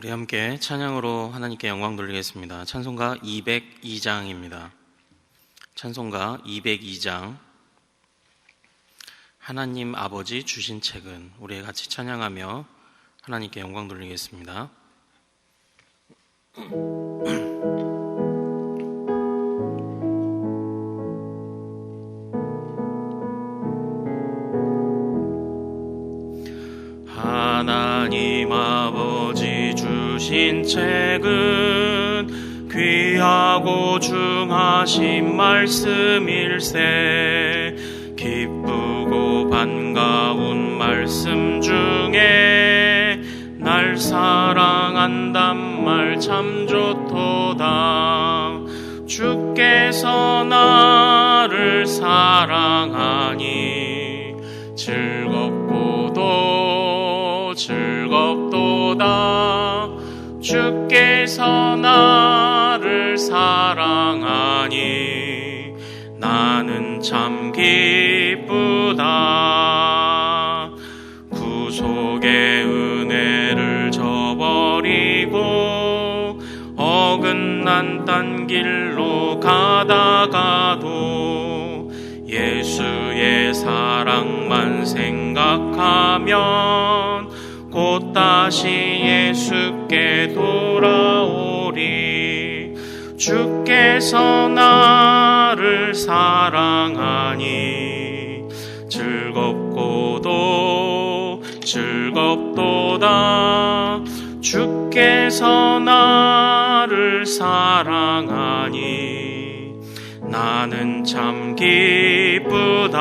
우리 함께 찬양으로 하나님께 영광 돌리겠습니다. 찬송가 202장입니다. 찬송가 202장 하나님 아버지 주신 책은, 우리 같이 찬양하며 하나님께 영광 돌리겠습니다. 하나님 아버지 주신 책은 귀하고 중하신 말씀일세. 기쁘고 반가운 말씀 중에 날 사랑한단 말 참 좋도다. 주께서 나를 사랑하니 즐겁고도 즐겁도다. 주께서 나를 사랑하니 나는 참 기쁘다. 구속의 은혜를 저버리고 어긋난 딴 길로 가다가도 예수의 사랑만 생각하면 곧 다시 예수께 돌아오리. 주께서 나를 사랑하니 즐겁고도 즐겁도다. 주께서 나를 사랑하니 나는 참 기쁘다.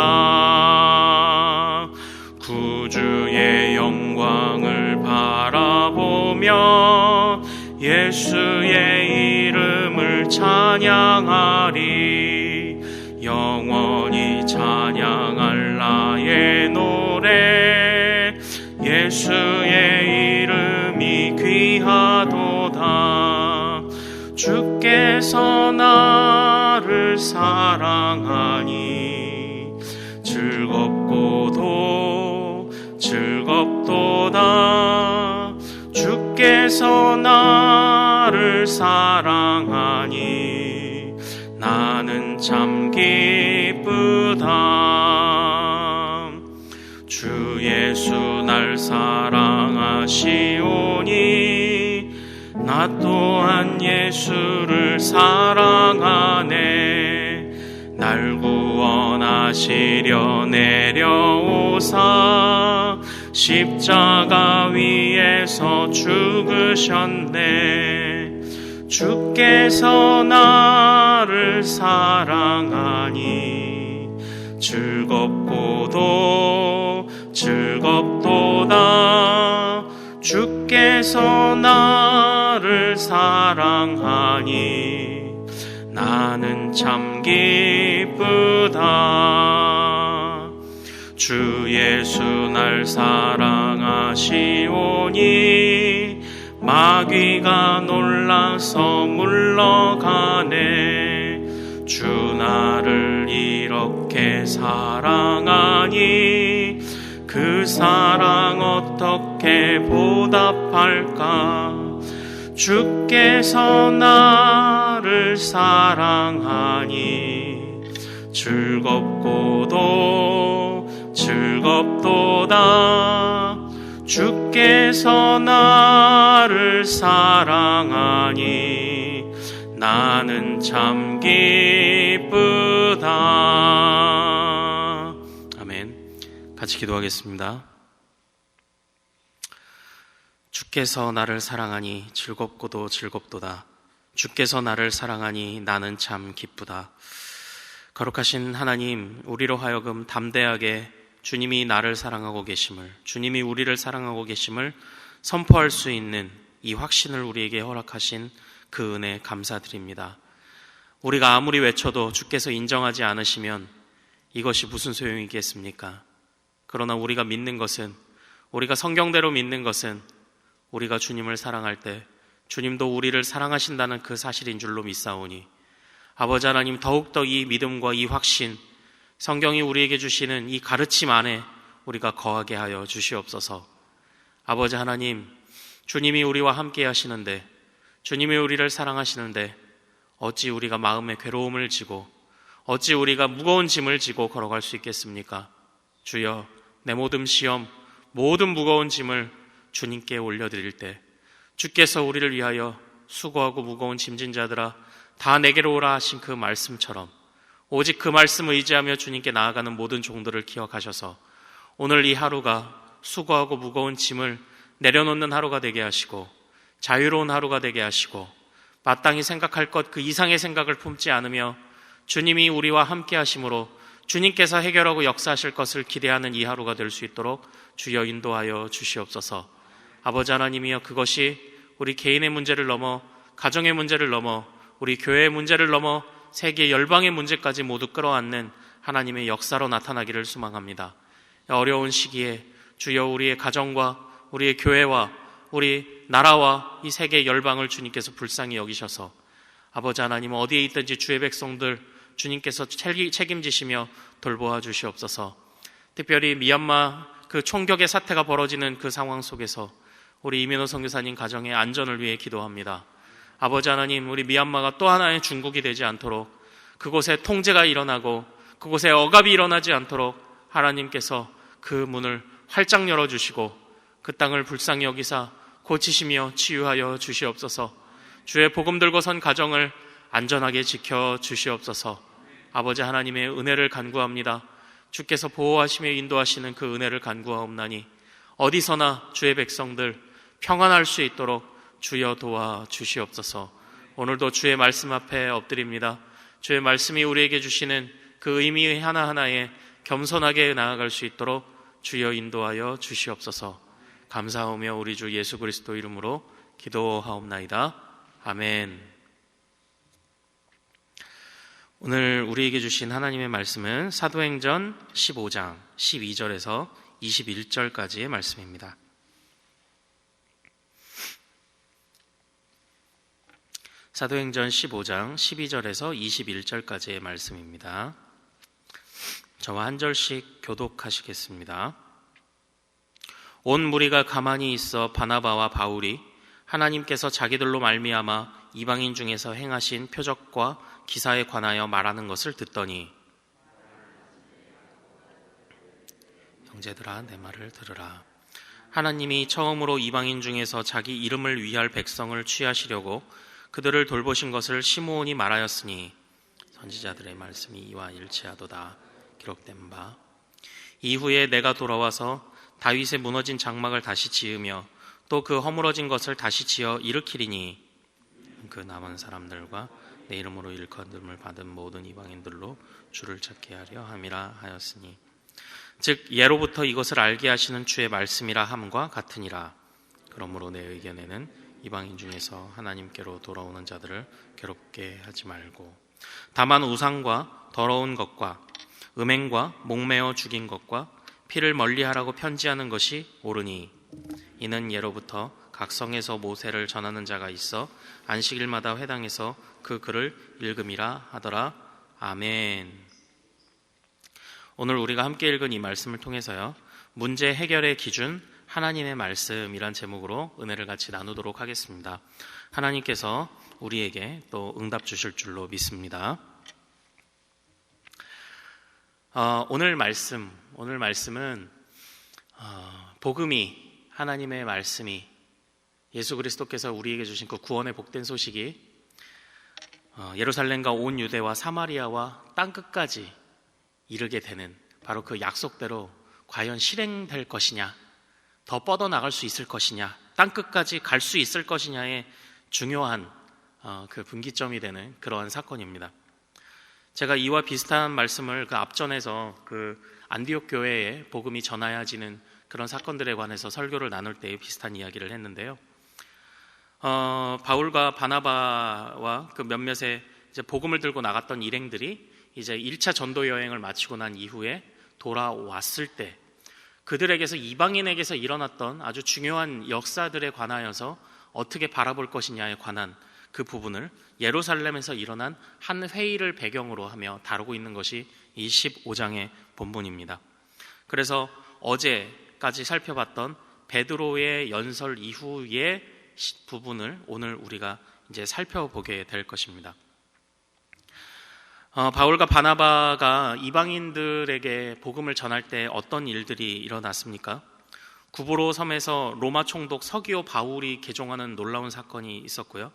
구주의 영광을 바라보며 예수의 이름을 찬양하리. 영원히 찬양할 나의 노래, 예수의 이름이 귀하도다. 주께서 나를 사랑하니 즐겁고도 즐겁도다. 주께서 나를 사랑하니 나는 참 기쁘다. 주 예수 날 사랑하시오니 나 또한 예수를 사랑하네. 날 구원하시려 내려오사 십자가 위에서 죽으셨네. 주께서 나를 사랑하니 즐겁고도 즐겁도다. 주께서 나를 사랑하니 나는 참 기쁘다. 주 예수 날 사랑하시오니 마귀가 놀라서 물러가네. 주 나를 이렇게 사랑하니 그 사랑 어떻게 보답할까. 주께서 나를 사랑하니 즐겁고도 즐겁도다. 주께서 나를 사랑하니 나는 참 기쁘다. 아멘. 같이 기도하겠습니다. 주께서 나를 사랑하니 즐겁고도 즐겁도다. 주께서 나를 사랑하니 나는 참 기쁘다. 거룩하신 하나님, 우리로 하여금 담대하게 주님이 나를 사랑하고 계심을, 주님이 우리를 사랑하고 계심을 선포할 수 있는 이 확신을 우리에게 허락하신 그 은혜 감사드립니다. 우리가 아무리 외쳐도 주께서 인정하지 않으시면 이것이 무슨 소용이겠습니까? 그러나 우리가 믿는 것은, 우리가 성경대로 믿는 것은 우리가 주님을 사랑할 때 주님도 우리를 사랑하신다는 그 사실인 줄로 믿사오니 아버지 하나님, 더욱더 이 믿음과 이 확신, 성경이 우리에게 주시는 이 가르침 안에 우리가 거하게 하여 주시옵소서. 아버지 하나님, 주님이 우리와 함께 하시는데, 주님이 우리를 사랑하시는데 어찌 우리가 마음에 괴로움을 지고 어찌 우리가 무거운 짐을 지고 걸어갈 수 있겠습니까? 주여, 내 모든 시험, 모든 무거운 짐을 주님께 올려드릴 때 주께서 우리를 위하여 수고하고 무거운 짐진 자들아 다 내게로 오라 하신 그 말씀처럼 오직 그 말씀 의지하며 주님께 나아가는 모든 종들을 기억하셔서 오늘 이 하루가 수고하고 무거운 짐을 내려놓는 하루가 되게 하시고 자유로운 하루가 되게 하시고 마땅히 생각할 것 그 이상의 생각을 품지 않으며 주님이 우리와 함께 하심으로 주님께서 해결하고 역사하실 것을 기대하는 이 하루가 될 수 있도록 주여 인도하여 주시옵소서. 아버지 하나님이여, 그것이 우리 개인의 문제를 넘어 가정의 문제를 넘어 우리 교회의 문제를 넘어 세계 열방의 문제까지 모두 끌어안는 하나님의 역사로 나타나기를 소망합니다. 어려운 시기에 주여 우리의 가정과 우리의 교회와 우리 나라와 이 세계 열방을 주님께서 불쌍히 여기셔서 아버지 하나님 어디에 있든지 주의 백성들 주님께서 책임지시며 돌보아 주시옵소서. 특별히 미얀마 그 총격의 사태가 벌어지는 그 상황 속에서 우리 이민호 선교사님 가정의 안전을 위해 기도합니다. 아버지 하나님, 우리 미얀마가 또 하나의 중국이 되지 않도록, 그곳에 통제가 일어나고 그곳에 억압이 일어나지 않도록 하나님께서 그 문을 활짝 열어주시고 그 땅을 불쌍히 여기사 고치시며 치유하여 주시옵소서. 주의 복음 들고 선 가정을 안전하게 지켜 주시옵소서. 아버지 하나님의 은혜를 간구합니다. 주께서 보호하시며 인도하시는 그 은혜를 간구하옵나니 어디서나 주의 백성들 평안할 수 있도록 주여 도와 주시옵소서. 오늘도 주의 말씀 앞에 엎드립니다. 주의 말씀이 우리에게 주시는 그 의미 하나하나에 겸손하게 나아갈 수 있도록 주여 인도하여 주시옵소서. 감사하며 우리 주 예수 그리스도 이름으로 기도하옵나이다. 아멘. 오늘 우리에게 주신 하나님의 말씀은 사도행전 15장 12절에서 21절까지의 말씀입니다. 사도행전 15장 12절에서 21절까지의 말씀입니다. 저와 한 절씩 교독하시겠습니다. 온 무리가 가만히 있어 바나바와 바울이 하나님께서 자기들로 말미암아 이방인 중에서 행하신 표적과 기사에 관하여 말하는 것을 듣더니, 형제들아 내 말을 들으라. 하나님이 처음으로 이방인 중에서 자기 이름을 위할 백성을 취하시려고 그들을 돌보신 것을 시므온이 말하였으니 선지자들의 말씀이 이와 일치하도다. 기록된 바. 이후에 내가 돌아와서 다윗의 무너진 장막을 다시 지으며 또 그 허물어진 것을 다시 지어 일으키리니 그 남은 사람들과 내 이름으로 일컬음을 받은 모든 이방인들로 주를 찾게 하려 함이라 하였으니, 즉 예로부터 이것을 알게 하시는 주의 말씀이라 함과 같으니라. 그러므로 내 의견에는 이방인 중에서 하나님께로 돌아오는 자들을 괴롭게 하지 말고 다만 우상과 더러운 것과 음행과 목매어 죽인 것과 피를 멀리하라고 편지하는 것이 옳으니, 이는 예로부터 각 성에서 모세를 전하는 자가 있어 안식일마다 회당에서 그 글을 읽음이라 하더라. 아멘. 오늘 우리가 함께 읽은 이 말씀을 통해서요, 문제 해결의 기준 하나님의 말씀이란 제목으로 은혜를 같이 나누도록 하겠습니다. 하나님께서 우리에게 또 응답 주실 줄로 믿습니다. 오늘 말씀은 복음이, 하나님의 말씀이, 예수 그리스도께서 우리에게 주신 그 구원의 복된 소식이 예루살렘과 온 유대와 사마리아와 땅끝까지 이르게 되는 바로 그 약속대로 과연 실행될 것이냐, 더 뻗어나갈 수 있을 것이냐, 땅끝까지 갈 수 있을 것이냐의 중요한 그 분기점이 되는 그러한 사건입니다. 제가 이와 비슷한 말씀을 그 앞전에서 그 안디옥 교회에 복음이 전하여지는 그런 사건들에 관해서 설교를 나눌 때 비슷한 이야기를 했는데요. 바울과 바나바와 그 몇몇의 이제 복음을 들고 나갔던 일행들이 이제 1차 전도 여행을 마치고 난 이후에 돌아왔을 때 그들에게서, 이방인에게서 일어났던 아주 중요한 역사들에 관하여서 어떻게 바라볼 것이냐에 관한 그 부분을 예루살렘에서 일어난 한 회의를 배경으로 하며 다루고 있는 것이 이 15장의 본문입니다. 그래서 어제까지 살펴봤던 베드로의 연설 이후의 부분을 오늘 우리가 이제 살펴보게 될 것입니다. 바울과 바나바가 이방인들에게 복음을 전할 때 어떤 일들이 일어났습니까? 구브로 섬에서 로마 총독 서기오 바울이 개종하는 놀라운 사건이 있었고요.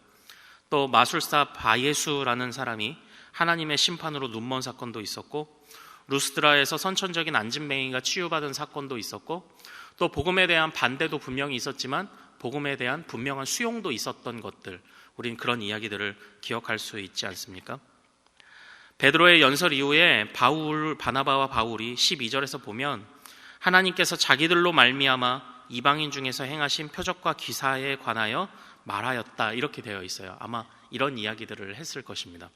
또 마술사 바예수라는 사람이 하나님의 심판으로 눈먼 사건도 있었고, 루스드라에서 선천적인 안진뱅이가 치유받은 사건도 있었고, 또 복음에 대한 반대도 분명히 있었지만 복음에 대한 분명한 수용도 있었던 것들, 우린 그런 이야기들을 기억할 수 있지 않습니까? 베드로의 연설 이후에 바나바와 바울이 12절에서 보면 하나님께서 자기들로 말미암아 이방인 중에서 행하신 표적과 기사에 관하여 말하였다, 이렇게 되어 있어요. 아마 이런 이야기들을 했을 것입니다.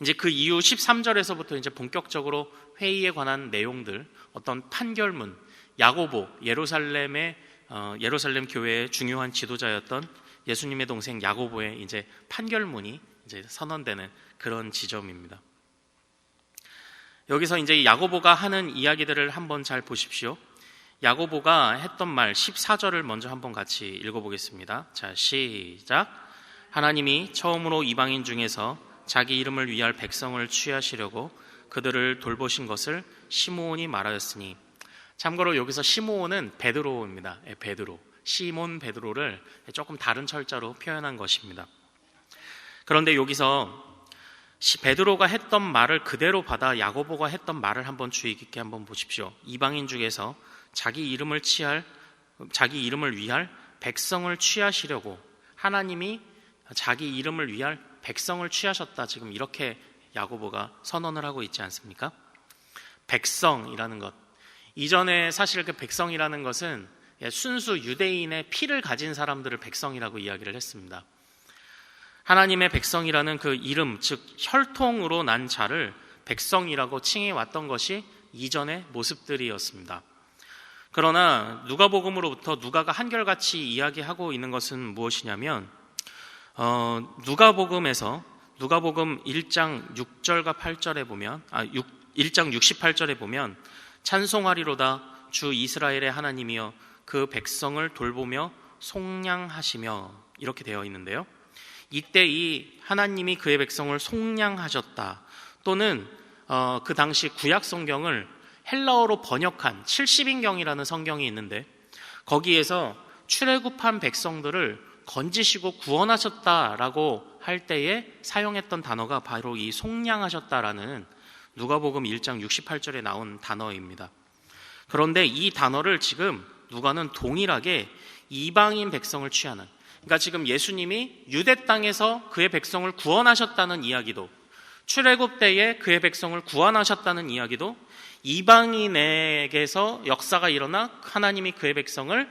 이제 그 이후 13절에서부터 이제 본격적으로 회의에 관한 내용들, 어떤 판결문, 야고보, 예루살렘 교회의 중요한 지도자였던 예수님의 동생 야고보의 이제 판결문이 이제 선언되는 그런 지점입니다. 여기서 이제 야고보가 하는 이야기들을 한번 잘 보십시오. 야고보가 했던 말 14절을 먼저 한번 같이 읽어보겠습니다. 자, 시작. 하나님이 처음으로 이방인 중에서 자기 이름을 위할 백성을 취하시려고 그들을 돌보신 것을 시므온이 말하였으니. 참고로 여기서 시므온은 베드로입니다. 베드로, 시몬 베드로를 조금 다른 철자로 표현한 것입니다. 그런데 여기서 베드로가 했던 말을 그대로 받아 야고보가 했던 말을 한번 주의 깊게 한번 보십시오. 이방인 중에서 자기 이름을 위할 백성을 취하시려고 하나님이 자기 이름을 위할 백성을 취하셨다, 지금 이렇게 야고보가 선언을 하고 있지 않습니까? 백성이라는 것, 이전에 사실 그 백성이라는 것은 순수 유대인의 피를 가진 사람들을 백성이라고 이야기를 했습니다. 하나님의 백성이라는 그 이름, 즉 혈통으로 난 자를 백성이라고 칭해왔던 것이 이전의 모습들이었습니다. 그러나 누가복음으로부터 누가가 한결같이 이야기하고 있는 것은 무엇이냐면, 누가복음 1장 6절과 8절에 보면 1장 68절에 보면 찬송하리로다 주 이스라엘의 하나님이여 그 백성을 돌보며 속량하시며, 이렇게 되어 있는데요. 이때 이 하나님이 그의 백성을 속량하셨다, 또는 그 당시 구약 성경을 헬라어로 번역한 70인경이라는 성경이 있는데 거기에서 출애굽한 백성들을 건지시고 구원하셨다라고 할 때에 사용했던 단어가 바로 이 속량하셨다라는 누가복음 1장 68절에 나온 단어입니다. 그런데 이 단어를 지금 누가는 동일하게 이방인 백성을 취하는, 그러니까 지금 예수님이 유대 땅에서 그의 백성을 구원하셨다는 이야기도, 출애굽 때에 그의 백성을 구원하셨다는 이야기도, 이방인에게서 역사가 일어나 하나님이 그의 백성을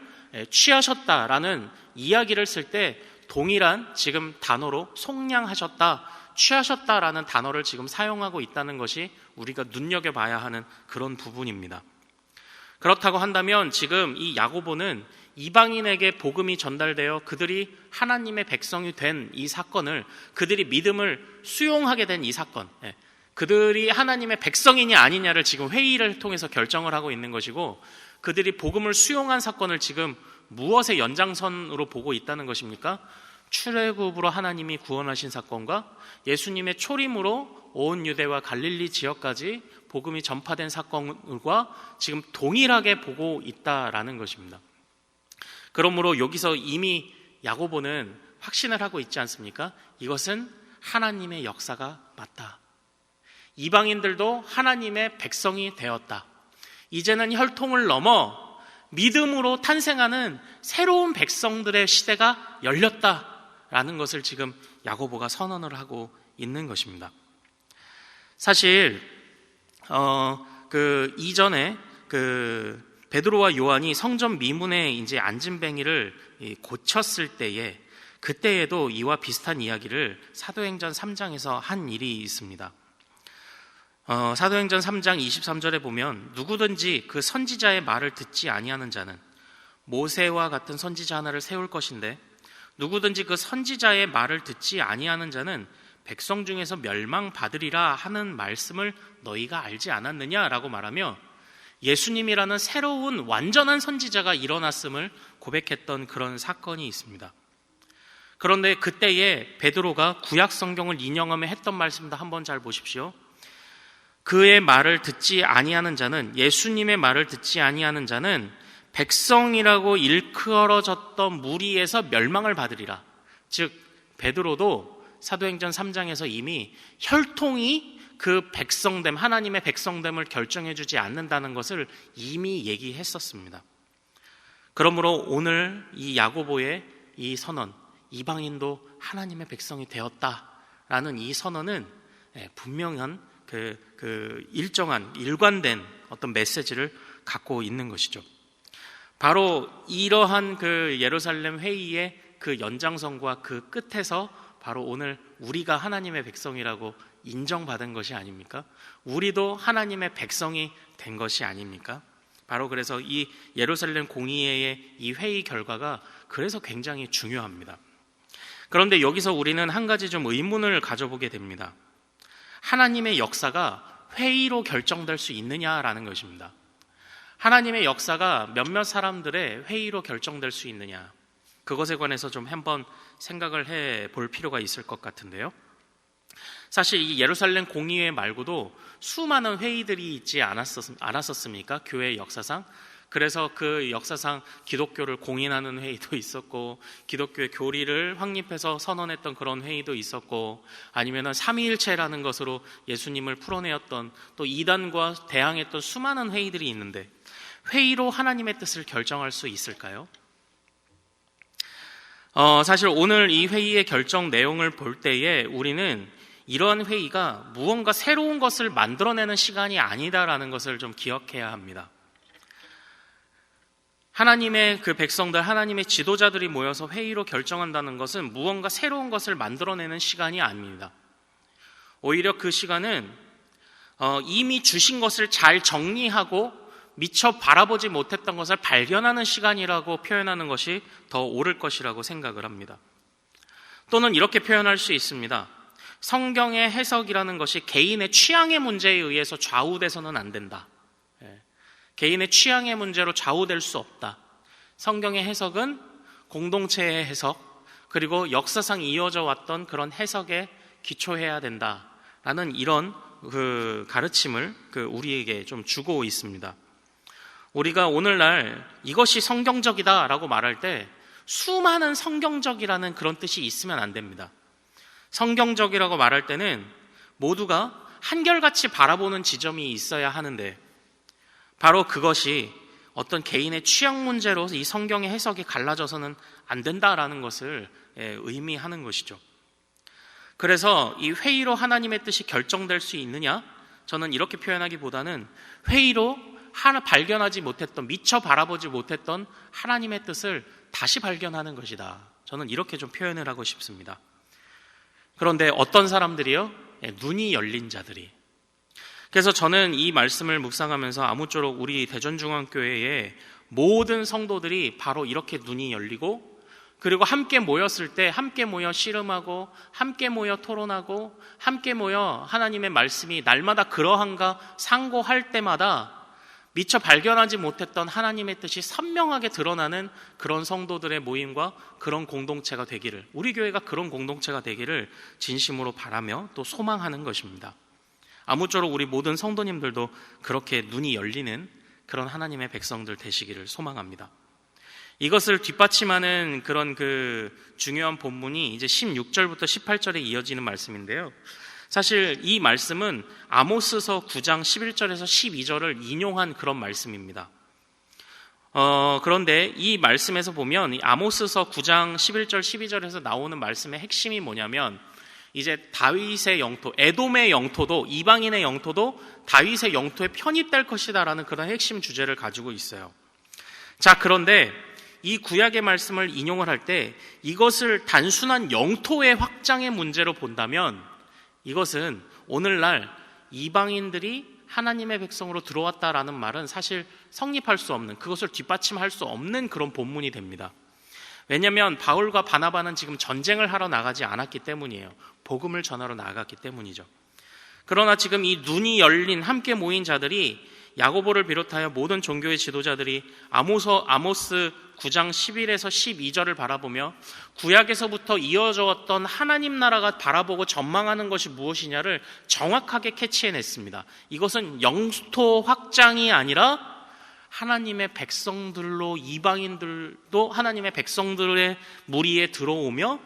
취하셨다라는 이야기를 쓸 때 동일한 지금 단어로 속량하셨다, 취하셨다라는 단어를 지금 사용하고 있다는 것이 우리가 눈여겨봐야 하는 그런 부분입니다. 그렇다고 한다면 지금 이 야고보는 이방인에게 복음이 전달되어 그들이 하나님의 백성이 된 이 사건을, 그들이 믿음을 수용하게 된 이 사건, 그들이 하나님의 백성이냐 아니냐를 지금 회의를 통해서 결정을 하고 있는 것이고, 그들이 복음을 수용한 사건을 지금 무엇의 연장선으로 보고 있다는 것입니까? 출애굽으로 하나님이 구원하신 사건과 예수님의 초림으로 온 유대와 갈릴리 지역까지 복음이 전파된 사건과 지금 동일하게 보고 있다라는 것입니다. 그러므로 여기서 이미 야고보는 확신을 하고 있지 않습니까? 이것은 하나님의 역사가 맞다. 이방인들도 하나님의 백성이 되었다. 이제는 혈통을 넘어 믿음으로 탄생하는 새로운 백성들의 시대가 열렸다라는 것을 지금 야고보가 선언을 하고 있는 것입니다. 사실 이전에 베드로와 요한이 성전 미문에 이제 안진뱅이를 고쳤을 때에, 그때에도 이와 비슷한 이야기를 사도행전 3장에서 한 일이 있습니다. 사도행전 3장 23절에 보면 누구든지 그 선지자의 말을 듣지 아니하는 자는 모세와 같은 선지자 하나를 세울 것인데, 누구든지 그 선지자의 말을 듣지 아니하는 자는 백성 중에서 멸망받으리라 하는 말씀을 너희가 알지 않았느냐라고 말하며, 예수님이라는 새로운 완전한 선지자가 일어났음을 고백했던 그런 사건이 있습니다. 그런데 그때에 베드로가 구약 성경을 인용하며 했던 말씀도 한번 잘 보십시오. 그의 말을 듣지 아니하는 자는, 예수님의 말을 듣지 아니하는 자는 백성이라고 일컬어졌던 무리에서 멸망을 받으리라. 즉 베드로도 사도행전 3장에서 이미 혈통이 그 백성됨, 하나님의 백성됨을 결정해 주지 않는다는 것을 이미 얘기했었습니다. 그러므로 오늘 이 야고보의 이 선언, 이방인도 하나님의 백성이 되었다라는 이 선언은 분명한 일정한 일관된 어떤 메시지를 갖고 있는 것이죠. 바로 이러한 그 예루살렘 회의의 그 연장선과 그 끝에서 바로 오늘 우리가 하나님의 백성이라고 인정받은 것이 아닙니까? 우리도 하나님의 백성이 된 것이 아닙니까? 바로 그래서 이 예루살렘 공의회의 이 회의 결과가 그래서 굉장히 중요합니다. 그런데 여기서 우리는 한 가지 좀 의문을 가져보게 됩니다. 하나님의 역사가 회의로 결정될 수 있느냐라는 것입니다. 하나님의 역사가 몇몇 사람들의 회의로 결정될 수 있느냐, 그것에 관해서 좀 한번 생각을 해볼 필요가 있을 것 같은데요. 사실 이 예루살렘 공의회 말고도 수많은 회의들이 있지 않았었습니까? 교회 역사상. 그래서 그 역사상 기독교를 공인하는 회의도 있었고, 기독교의 교리를 확립해서 선언했던 그런 회의도 있었고, 아니면은 삼위일체라는 것으로 예수님을 풀어내었던, 또 이단과 대항했던 수많은 회의들이 있는데 회의로 하나님의 뜻을 결정할 수 있을까요? 사실 오늘 이 회의의 결정 내용을 볼 때에 우리는 이러한 회의가 무언가 새로운 것을 만들어내는 시간이 아니다라는 것을 좀 기억해야 합니다. 하나님의 그 백성들, 하나님의 지도자들이 모여서 회의로 결정한다는 것은 무언가 새로운 것을 만들어내는 시간이 아닙니다. 오히려 그 시간은 이미 주신 것을 잘 정리하고 미처 바라보지 못했던 것을 발견하는 시간이라고 표현하는 것이 더 옳을 것이라고 생각을 합니다. 또는 이렇게 표현할 수 있습니다. 성경의 해석이라는 것이 개인의 취향의 문제에 의해서 좌우돼서는 안 된다. 개인의 취향의 문제로 좌우될 수 없다. 성경의 해석은 공동체의 해석, 그리고 역사상 이어져 왔던 그런 해석에 기초해야 된다라는 이런 그 가르침을 우리에게 좀 주고 있습니다. 우리가 오늘날 이것이 성경적이다라고 말할 때 수많은 성경적이라는 그런 뜻이 있으면 안 됩니다. 성경적이라고 말할 때는 모두가 한결같이 바라보는 지점이 있어야 하는데, 바로 그것이 어떤 개인의 취향 문제로 이 성경의 해석이 갈라져서는 안 된다라는 것을 의미하는 것이죠. 그래서 이 회의로 하나님의 뜻이 결정될 수 있느냐? 저는 이렇게 표현하기보다는 회의로 발견하지 못했던, 미처 바라보지 못했던 하나님의 뜻을 다시 발견하는 것이다. 저는 이렇게 좀 표현을 하고 싶습니다. 그런데 어떤 사람들이요? 눈이 열린 자들이. 그래서 저는 이 말씀을 묵상하면서 아무쪼록 우리 대전중앙교회의 모든 성도들이 바로 이렇게 눈이 열리고, 그리고 함께 모였을 때 함께 모여 씨름하고, 함께 모여 토론하고, 함께 모여 하나님의 말씀이 날마다 그러한가 상고할 때마다 미처 발견하지 못했던 하나님의 뜻이 선명하게 드러나는 그런 성도들의 모임과 그런 공동체가 되기를, 우리 교회가 그런 공동체가 되기를 진심으로 바라며 또 소망하는 것입니다. 아무쪼록 우리 모든 성도님들도 그렇게 눈이 열리는 그런 하나님의 백성들 되시기를 소망합니다. 이것을 뒷받침하는 그런 중요한 본문이 이제 16절부터 18절에 이어지는 말씀인데요. 사실 이 말씀은 아모스서 9장 11절에서 12절을 인용한 그런 말씀입니다. 그런데 이 말씀에서 보면 아모스서 9장 11절 12절에서 나오는 말씀의 핵심이 뭐냐면, 이제 다윗의 영토, 에돔의 영토도, 이방인의 영토도 다윗의 영토에 편입될 것이다라는 그런 핵심 주제를 가지고 있어요. 자, 그런데 이 구약의 말씀을 인용을 할 때 이것을 단순한 영토의 확장의 문제로 본다면 이것은 오늘날 이방인들이 하나님의 백성으로 들어왔다라는 말은 사실 성립할 수 없는, 그것을 뒷받침할 수 없는 그런 본문이 됩니다. 왜냐하면 바울과 바나바는 지금 전쟁을 하러 나가지 않았기 때문이에요. 복음을 전하러 나갔기 때문이죠. 그러나 지금 이 눈이 열린 함께 모인 자들이 야고보를 비롯하여 모든 종교의 지도자들이 아모스 9장 11에서 12절을 바라보며 구약에서부터 이어져 왔던 하나님 나라가 바라보고 전망하는 것이 무엇이냐를 정확하게 캐치해냈습니다. 이것은 영토 확장이 아니라 하나님의 백성들로, 이방인들도 하나님의 백성들의 무리에 들어오며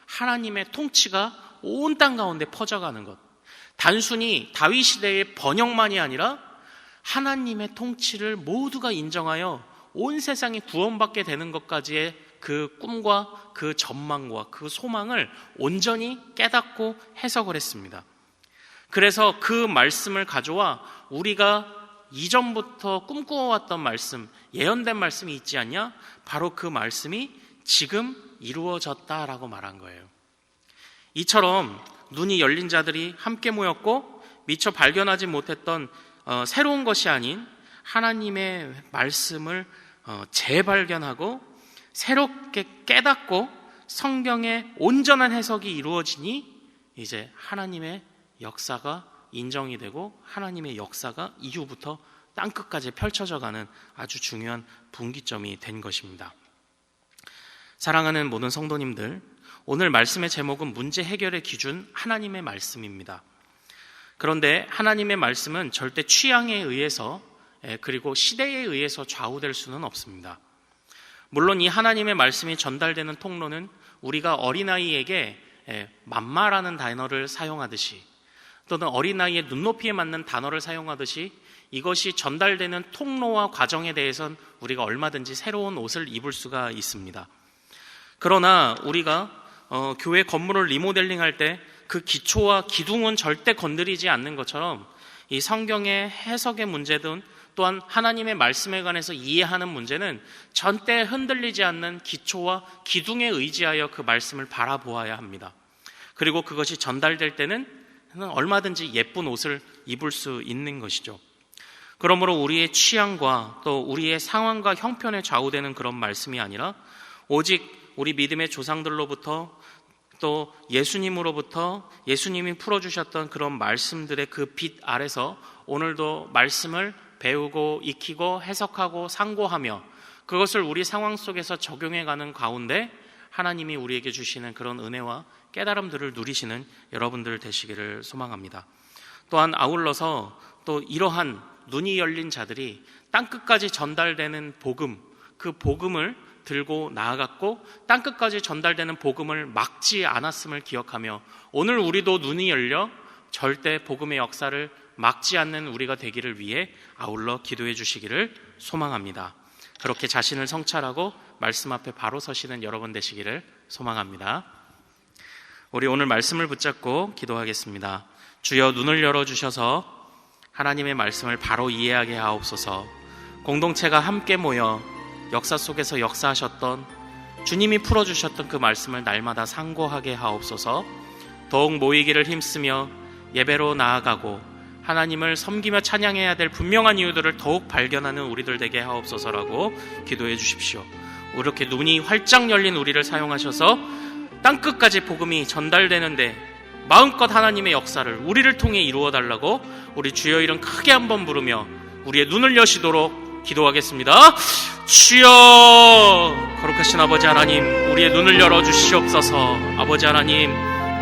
하나님의 통치가 온 땅 가운데 퍼져가는 것. 단순히 다윗 시대의 번영만이 아니라 하나님의 통치를 모두가 인정하여 온 세상이 구원받게 되는 것까지의 그 꿈과 그 전망과 그 소망을 온전히 깨닫고 해석을 했습니다. 그래서 그 말씀을 가져와 우리가 이전부터 꿈꾸어왔던 말씀, 예언된 말씀이 있지 않냐? 바로 그 말씀이 지금 이루어졌다라고 말한 거예요. 이처럼 눈이 열린 자들이 함께 모였고 미처 발견하지 못했던 새로운 것이 아닌 하나님의 말씀을 재발견하고 새롭게 깨닫고 성경의 온전한 해석이 이루어지니 이제 하나님의 역사가 인정이 되고 하나님의 역사가 이후부터 땅끝까지 펼쳐져가는 아주 중요한 분기점이 된 것입니다. 사랑하는 모든 성도님들, 오늘 말씀의 제목은 문제 해결의 기준 하나님의 말씀입니다. 그런데 하나님의 말씀은 절대 취향에 의해서 그리고 시대에 의해서 좌우될 수는 없습니다. 물론 이 하나님의 말씀이 전달되는 통로는 우리가 어린아이에게 맘마라는 단어를 사용하듯이 또는 어린아이의 눈높이에 맞는 단어를 사용하듯이 이것이 전달되는 통로와 과정에 대해서는 우리가 얼마든지 새로운 옷을 입을 수가 있습니다. 그러나 우리가 교회 건물을 리모델링할 때 그 기초와 기둥은 절대 건드리지 않는 것처럼 이 성경의 해석의 문제든 또한 하나님의 말씀에 관해서 이해하는 문제는 절대 흔들리지 않는 기초와 기둥에 의지하여 그 말씀을 바라보아야 합니다. 그리고 그것이 전달될 때는 얼마든지 예쁜 옷을 입을 수 있는 것이죠. 그러므로 우리의 취향과 또 우리의 상황과 형편에 좌우되는 그런 말씀이 아니라 오직 우리 믿음의 조상들로부터 또 예수님으로부터 예수님이 풀어주셨던 그런 말씀들의 그 빛 아래서 오늘도 말씀을 배우고 익히고 해석하고 상고하며 그것을 우리 상황 속에서 적용해가는 가운데 하나님이 우리에게 주시는 그런 은혜와 깨달음들을 누리시는 여러분들 되시기를 소망합니다. 또한 아울러서 또 이러한 눈이 열린 자들이 땅끝까지 전달되는 복음, 그 복음을 들고 나아갔고 땅끝까지 전달되는 복음을 막지 않았음을 기억하며 오늘 우리도 눈이 열려 절대 복음의 역사를 막지 않는 우리가 되기를 위해 아울러 기도해 주시기를 소망합니다. 그렇게 자신을 성찰하고 말씀 앞에 바로 서시는 여러분 되시기를 소망합니다. 우리 오늘 말씀을 붙잡고 기도하겠습니다. 주여 눈을 열어주셔서 하나님의 말씀을 바로 이해하게 하옵소서. 공동체가 함께 모여 역사 속에서 역사하셨던 주님이 풀어주셨던 그 말씀을 날마다 상고하게 하옵소서. 더욱 모이기를 힘쓰며 예배로 나아가고 하나님을 섬기며 찬양해야 될 분명한 이유들을 더욱 발견하는 우리들 되게 하옵소서라고 기도해 주십시오. 이렇게 눈이 활짝 열린 우리를 사용하셔서 땅끝까지 복음이 전달되는데 마음껏 하나님의 역사를 우리를 통해 이루어 달라고 우리 주여 이름 크게 한번 부르며 우리의 눈을 여시도록 기도하겠습니다. 주여, 거룩하신 아버지 하나님, 우리의 눈을 열어주시옵소서. 아버지 하나님,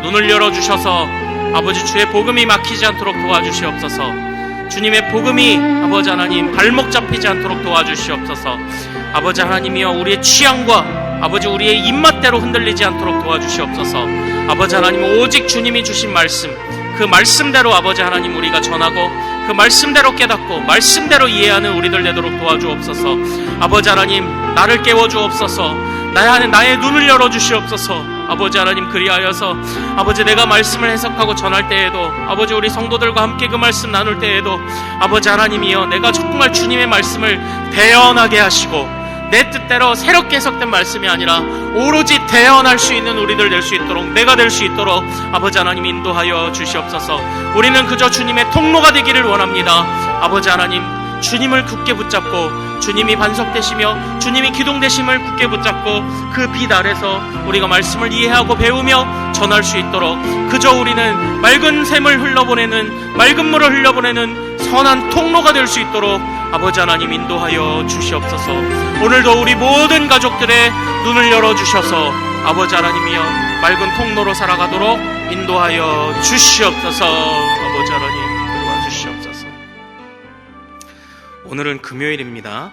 눈을 열어주셔서 아버지 주의 복음이 막히지 않도록 도와주시옵소서. 주님의 복음이 아버지 하나님 발목 잡히지 않도록 도와주시옵소서. 아버지 하나님이여 우리의 취향과 아버지 우리의 입맛대로 흔들리지 않도록 도와주시옵소서. 아버지 하나님 오직 주님이 주신 말씀, 그 말씀대로 아버지 하나님 우리가 전하고 그 말씀대로 깨닫고 말씀대로 이해하는 우리들 되도록 도와주옵소서. 아버지 하나님 나를 깨워주옵소서. 나의 눈을 열어주시옵소서. 아버지 하나님 그리하여서 아버지 내가 말씀을 해석하고 전할 때에도 아버지 우리 성도들과 함께 그 말씀 나눌 때에도 아버지 하나님이여 내가 정말 주님의 말씀을 대언하게 하시고 내 뜻대로 새롭게 해석된 말씀이 아니라 오로지 대언할 수 있는 우리들 될 수 있도록 내가 될 수 있도록 아버지 하나님 인도하여 주시옵소서. 우리는 그저 주님의 통로가 되기를 원합니다. 아버지 하나님 주님을 굳게 붙잡고 주님이 반석되시며 주님이 기둥되심을 굳게 붙잡고 그 빛 아래서 우리가 말씀을 이해하고 배우며 전할 수 있도록 그저 우리는 맑은 샘을 흘러보내는 맑은 물을 흘려보내는 선한 통로가 될 수 있도록 아버지 하나님 인도하여 주시옵소서. 오늘도 우리 모든 가족들의 눈을 열어주셔서 아버지 하나님이여 맑은 통로로 살아가도록 인도하여 주시옵소서. 아버지 하나님 도와주시옵소서. 오늘은 금요일입니다.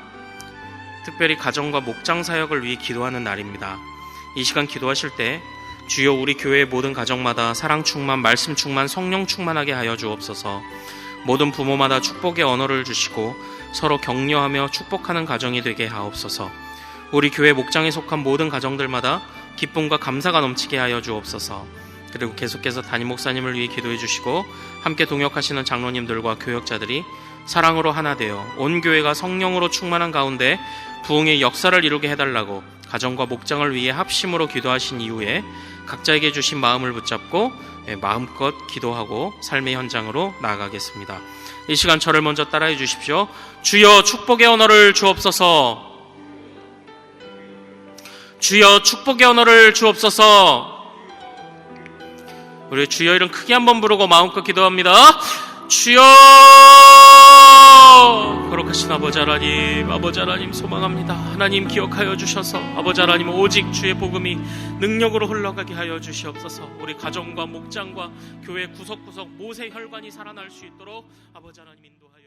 특별히 가정과 목장 사역을 위해 기도하는 날입니다. 이 시간 기도하실 때 주여 우리 교회의 모든 가정마다 사랑 충만, 말씀 충만, 성령 충만하게 하여 주옵소서. 모든 부모마다 축복의 언어를 주시고 서로 격려하며 축복하는 가정이 되게 하옵소서. 우리 교회 목장에 속한 모든 가정들마다 기쁨과 감사가 넘치게 하여 주옵소서. 그리고 계속해서 담임 목사님을 위해 기도해 주시고 함께 동역하시는 장로님들과 교역자들이 사랑으로 하나 되어 온 교회가 성령으로 충만한 가운데 부흥의 역사를 이루게 해달라고 가정과 목장을 위해 합심으로 기도하신 이후에 각자에게 주신 마음을 붙잡고 마음껏 기도하고 삶의 현장으로 나아가겠습니다. 이 시간 저를 먼저 따라해 주십시오. 주여 축복의 언어를 주옵소서. 주여 축복의 언어를 주옵소서. 우리 주여 이름 크게 한번 부르고 마음껏 기도합니다. 주여! 거룩하신 아버지 하나님 소망합니다. 하나님 기억하여 주셔서 아버지 하나님 오직 주의 복음이 능력으로 흘러가게 하여 주시옵소서. 우리 가정과 목장과 교회 구석구석 모세 혈관이 살아날 수 있도록 아버지 하나님 인도하여